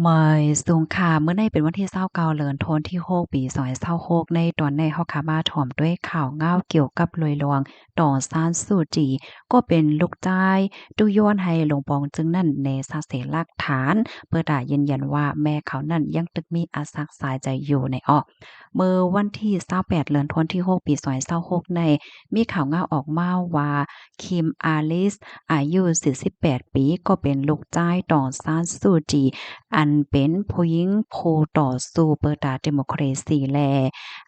เมื่อสูงค่ะเมื่อในเป็นวันที่29เดือนธันวาคมปี2026ในตอนในเฮาค่ะมาถ่อมด้วยข่าวง่าวเกี่ยวกับลวยลวงต่อซานซูจีก็เป็นลูกจ้ายตู้ย้อนให้หลวงปองจึงนั่นในซากเสหลักฐานเปิดายืนยันว่าแม่เขานั่นยังตึกมีอาซักสายใจอยู่ในเมื่อวันที่28เดือนธันวาคมปี2026ในมีข่าวง่าวออกมาว่าคิมอาลิสอายุ48ปีก็เป็นลูกจ้ายต่อซานซูจี อันเป็นผู้หญิงผู้ต่อสู้เพื่อตาดิโมคราซีแล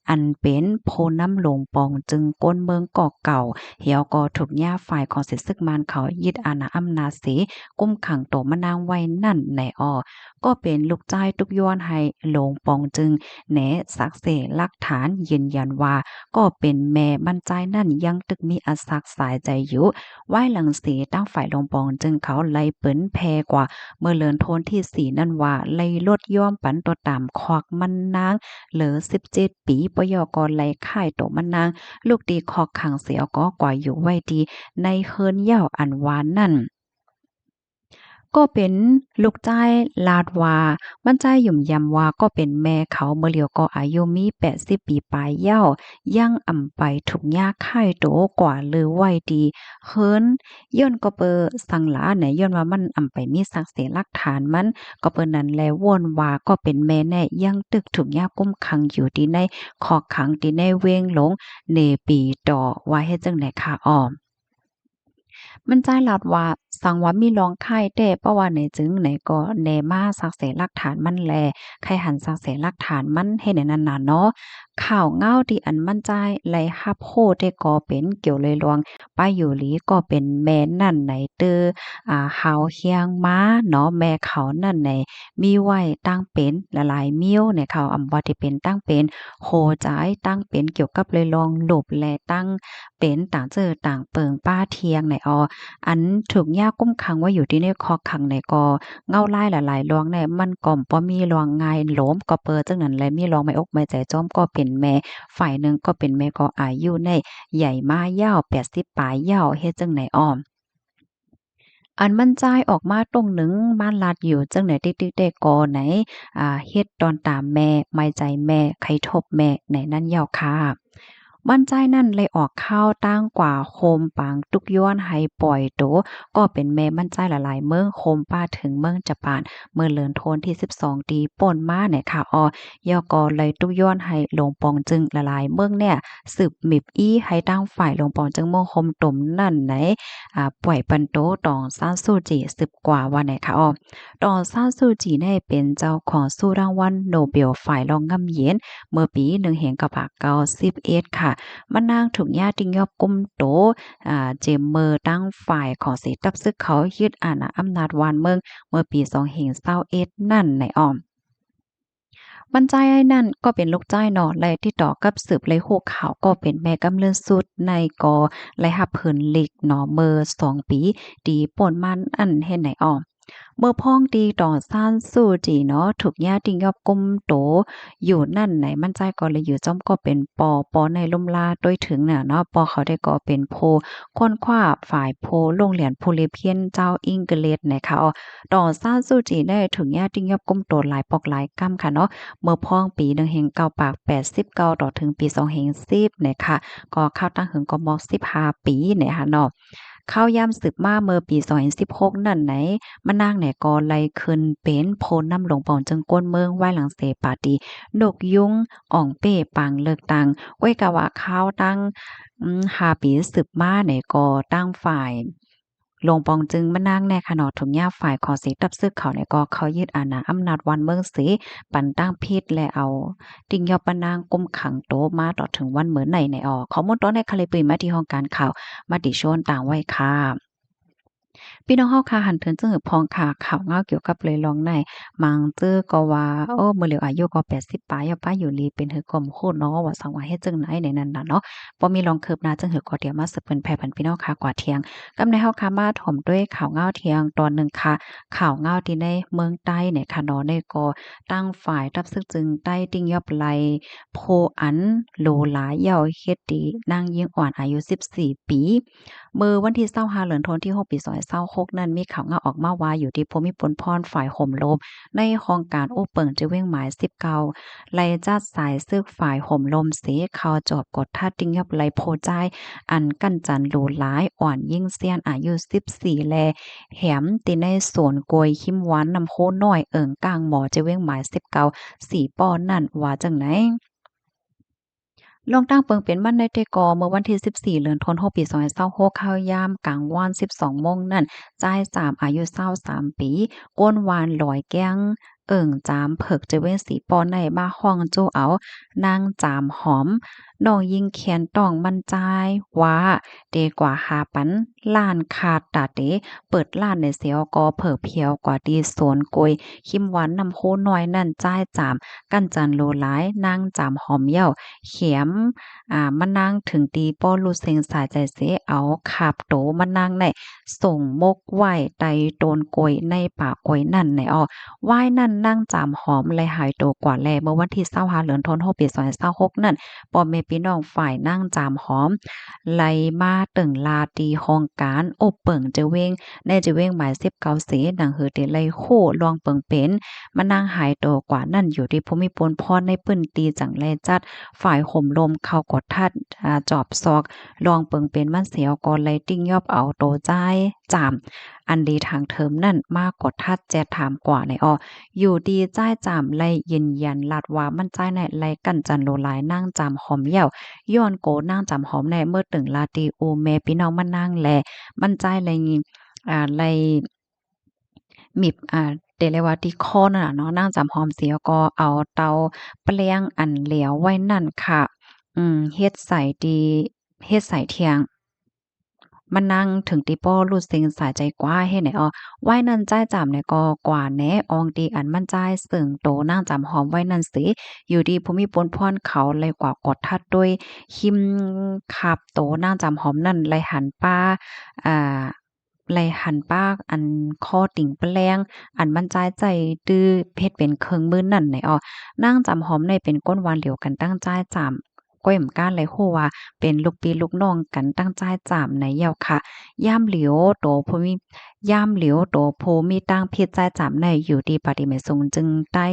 อันเป็นผู้นำหลวงปองจึงก้นเมืองเกาะเก่าเหี่ยวก็ถูกย่าฝ่ายของเสร็จซึกมานเขายึดอาณาอำนาจเสกุมขังโตมะนางไว้นั่นในก็เป็นลูกจ้ายทุกย้อนให้หลวงปองจึงแหนสักเสหลักฐานยืนยันว่าก็เป็นแม่บรรจายนั่นยังตึกมีอาศักสายใจอยู่ไหว้หลังเสตั้งฝ่ายหลวงปองจึงเขาไล่เปิ้นแพกว่า เมื่อเลือนโทนที่4นั่นว่าไล่ลดย่อมปันตัวตามควักมันนางเหลือ17ปีปยกไล่ค่ายตัวมันนางลูกดีคอกขังเสียก็กว่าอยู่ไว้ดีในเฮิรนเหย้าอันวานนั่น ก็เป็นลูกจ้ายลาดว่ามันใจหยุ่มยำว่าก็เป็นแม่เขาเมื่อเหลียวก็อายุมี80ปีปลายเย้ายังอ่ำไปถูกยากค่ายโตกว่าหรือไว้ดีเฮินย้อนก็เปอสังหลาเนี่ยย้อนว่ามันอ่ำไปมีสักเสหลักฐานมันก็เปิ้นนั้นแลวนว่าก็เป็นแม่แน่ยังตึกถูกยากกุมขังอยู่ที่ในขอกขังที่ในเวงหลงเนปีต่อว่าเฮ็ดจังได๋ค่ะอ้อ มันใจลัดว่าสังว่ามีลองไข่แต่เพราะว่าไหนจึงไหนก็แนมาสักเสหลักฐานมันแลใครหันสักเสหลักฐานมันให้ในนั้นน่ะเนาะข่าวเงาที่อันมั่นใจไหลฮับโฮได้ก็เป็นเกี่ยวเลยลวงป้าอยู่หลีก็เป็นแม่นั่นไหนเตอหาวเฮียงม้าเนาะแม่เขานั่นไหนมีไว้ตั้งเป็นละลายมิ้วในเขาอำว่าที่เป็นตั้งเป็นโหจ่ายตั้งเป็นเกี่ยวกับเลยลองหลบและตั้งเป็นต่างเจอต่างเปิงป้าเทียงในอันถูกย่ากุ้มขังไว้อยู่ที่ในคอกขังในกอเงาลายหลายๆรวงในมันก่อมบ่มีรวงง่ายโหลมก็เปิดจังนั้นแลมีรวงไม่อกไม่ใจจ้อมก็เป็นแม่ฝ่ายหนึ่งก็เป็นแม่ก็อายุในใหญ่มายาว80ปลายยาวเฮ็ดจังไหนอ้อม อันมันจ่ายออกมาตรงหนึ่งบ้านลาดอยู่จังไหนติ๊กๆได้ก่อไหนเฮ็ดตอนตามแม่ไม่ใจแม่ไขทบแม่ไหนนั่นยาวค่ะมันใจนั่นเลยออกข้าวตั้งกว่าโคมปางตุกย้อนให้ปล่อยโตก็เป็นแม่มันใจหลายๆเมืองโคมป้าถึงเมืองจะปานเมื่อเลือนโทนที่12ดีป่นมาเนี่ยค่ะยอก็เลยตุกย้อนให้หลวงปองจึงละลายเมืองเนี่ยสืบมิบอี้ให้ตั้งฝ่ายหลวงปองจึงเมืองคมตมนั่นไหน ป่วยปันโตตองซานซูจิ10กว่าวันไหนคะตองซานซูจิได้เป็นเจ้าของสู้รางวัลโนเบลฝ่ายรองงำเย็นเมื่อปี1991ค่ะมานางถูกญาติยอบกุมโตเจมเมอร์ตั้งฝ่ายของสิตับซึกเขายึดอาณาอำนาจวานเมืองเมื่อปี2021นั่นในมันใจไอ้นั่นก็เป็นลูกจ้ายเนาะและที่ต่อกับสืบเลยโฮกขาวก็เป็นแม่กำเนิดสุดในกอและหับเพิ่นเล็กเนาะเมื่อ2 ปีตีป่นมันอันเฮ็ดไหนเมื่อพ้องตีต่อซ่านสู้จีเนาะถูกญาติยอบกุมโตอยู่นั่นไหนมันใจก็เลยอยู่จ้อมก็เป็นปอในลมลาโดยถึงน่ะเนาะปอเขาได้ก็เป็นโพค้นคว้าฝ่ายโพโรงเรียนผู้เรียนเพียนเจ้าอิงเกฤษนะคะต่อซ่านสู้จีได้ถึงญาติยอบกุมโตหลายปอกหลายกำค่ะเนาะ เมื่อพ้องปีหนึ่งแห่งเก้าปาก89ต่อถึงปี2แห่ง10เนี่ยค่ะก็เข้าตั้งหึงก็มอก15ปีเนี่ยค่ะเนาะเข้ายามสืบมาเมื่อปี2016นั่นไหนมานางเนี่ยก็ไล่ขึ้นเป็นโพนนำหลวงปองจึงก้นเมืองไหว้หลังเสปาตีนกยุงอ่องเป้ปังเลิกตังไว้กะว่าข้าวตั้ง5ปีสืบมาเนี่ยก็ตั้งฝ่ายหลวงปองจึงมานั่งในขนอดถุงยาฝ่ายขอสิตับซึกเขาเนี่ยก็เขายึดอาณาอำนาจวันเมืองสีปันตั้งพิษและเอาติงยอปะนางกุมขังโตมาต่อถึงวันเหมือนในข้อมูลต้นในคาลิปรีมาที่ห้องการข่าวมาติชนต่างไว้ค่ะพี่น้องเฮาค่ะหันเถินจึงหือพองค่ะข่าวเงาเกี่ยวกับเลยลองในมังเจอก็ว่ามื้อเหลียวอายุก็80ปลายอะป้าอยู่ลีเป็นหือกอมโคตรเนาะว่าสังว่าเฮ็ดจังไหนในนั้นน่ะเนาะบ่มีรองคืบหน้าจังหือก็เดี๋ยวมาสืบเพิ่นแผ่ปันพี่น้องค่ะกว่าเที่ยงกำในเฮาค่ะมาถ่อมด้วยข่าวเงาเที่ยงตอนหนึ่งค่ะข่าวเงาที่ในเมืองใต้เนี่ยค่ะเนาะในก็ตั้งฝ่ายรับซึกจึงใต้ติ้งยอบไหลโพอันโลหลาเยาเฮ็ดดีนางยิงอ่อนอายุ14ปี มื้อวันที่25เดือนธันวาคมที่6ปี2026นั้นมีข่าวงาออกมาว่าอยู่ที่ภูมิพลพรฝ่ายห่มโลมในโครงการโอ้เปิงจะเว้งหมาย19ไล่จัดสายซึกฝ่ายห่มลมเสเข้าจอบกดทัดติ้งยอบไล่โพจ่ายอันกั้นจันหลูหลายอ่อนยิ่งเซียนอายุ14แลแหมติในสวนกวยขิมหวานนำโคน้อยกลางหมอจะเว้งหมาย19สี่ป้อนั่นว่าจังไหน ลงตั้งเปิงเป็นบ้านในเตกอเมื่อวันที่14เดือนธันวาคมปี2026เข้ายามกลางวัน12โมงนั้นจ่าย3อายุ23ปีก้นวานลอยแก้งจามเผิกจะเว้นสีปอในบ้าห้องโจเอานางจามหอมน้องยิงแขนต้องมั่นใจว่าเดกว่าหาปันล้านขาดตาเตเปิดล้านในเสียวกอเผิกเพียวกว่าดีสวนกวยคิมหวานนำโคน้อยนั่นจ่ายจามกันจันโลหลายนางจามหอมเย้าเขียม มานั่งถึงตีป้อลูเซงสายใจเสเอาขาบโตมานั่งในส่งมกไหว้ไตโตนกวยในป่ากวยนั่นในไหว้นั่นนั่งจามหอมเลยหายโตกว่าแลเมื่อวันที่25เดือนธันวาคมปี2026นั่นพ่อแม่พี่น้องฝ่ายนั่งจามหอมไล่มาตึงลาตีโครงการอบเปิ่งจะเว้งในจะเว้งหมาย19เสดังเหือเตไลโคลวงเปิงเป็นมานั่งหายโตกว่านั่นอยู่ที่ภูมิพลพรในปื้นตีจังแลจัด ฝ่ายห่มลมเข้ากดทัดจอบซอกลองเปิงเป็นมันเสียวก่อนเลยติ้งยอบเอาโตจ่ายจามอันดีทางเทิมนั่นมากกดทัดแจถามกว่าในอยู่ดีจ่ายจามไลยืนยันลัดว่ามันจ่ายในไลกันจันโลหลายนั่งจามหอมเหี่ยวย้อนโกนั่งจามหอมในเมื่อตึงลาตีอูแม่พี่น้องมานั่งแลมันจ่ายไลไลมีเตเรียกว่าที่คอนั่นน่ะเนาะนางจำหอมเสียก็เอาเตาแปลงอันเหลวไว้นั่นค่ะเฮ็ดใส่ดีเฮ็ดใส่เที่ยงมานั่งถึงติป้อรูดเซ็งสายใจกว่าเฮ็ดไหนไว้นั่นจ่ายจำเนี่ยก็กว่าแหนอองตีอันมันจ่ายซึ่งโตนางจำหอมไว้นั่นสิอยู่ดีภูมิพลพรเขาเลยกว่ากดทัดด้วยหิมขับโตนางจำหอมนั่นเลยหันป้าอ่า ไหลหันปากอันคอติ่งแปลงอันมันจ่ายใจตื้อเพชรเป็นเครื่องมือนั่นไหนนางจำหอมในเป็นก้นวานเหลียวกันตั้งจ่ายจำก้อยมก้านไหลโคว่าเป็นลูกพี่ลูกน้องกันตั้งจ่ายจำในเหี่ยวค่ะย่ามเหลียวโตภูมิย่ามเหลียวโตภูมิตั้งพิจ่ายจำในอยู่ดีปฏิเมสงจึงได้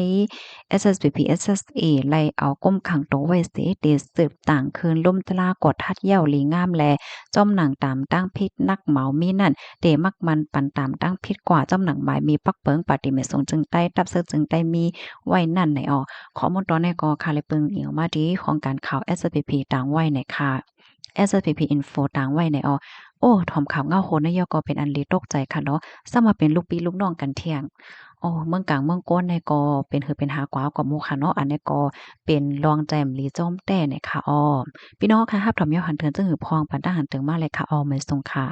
SSBP SSA ไล่เอาก้มขังโตไว้เสเดสืบต่างคืนลุ่มตลากดทัดเหี่ยวลีงามแลจอมหนังตามตั้งพิษนักเหมามีนั่น เตมักมันปันตามตั้งพิษกว่าจำหนังหมายมีปักเปิงปฏิเมสงจึงใต้ตับเสือจึงได้มีไว้นั่นในข้อมูลตอนในก็ค่ะเลยเปิงเอียวมาดีของการข่าว SPP ต่างไว้ในค่ะ SPP Info ต่างไว้ในโอ้ถอมข่าวเงาโหนายกก็เป็นอันลีตกใจค่ะเนาะซะมาเป็นลูกพี่ลูกน้องกันเที่ยงเมืองกลางเมืองก้นในก็เป็นหือเป็นหากว่ากับหมู่ค่ะเนาะอันนี้ก็เป็นรองแจมลีจ้อมแต้เนี่ยค่ะพี่น้องค่ะรับถอมยอหันเทินจึงหือพองปันตาหันถึงมาเลยค่ะเหมือนทรงค่ะ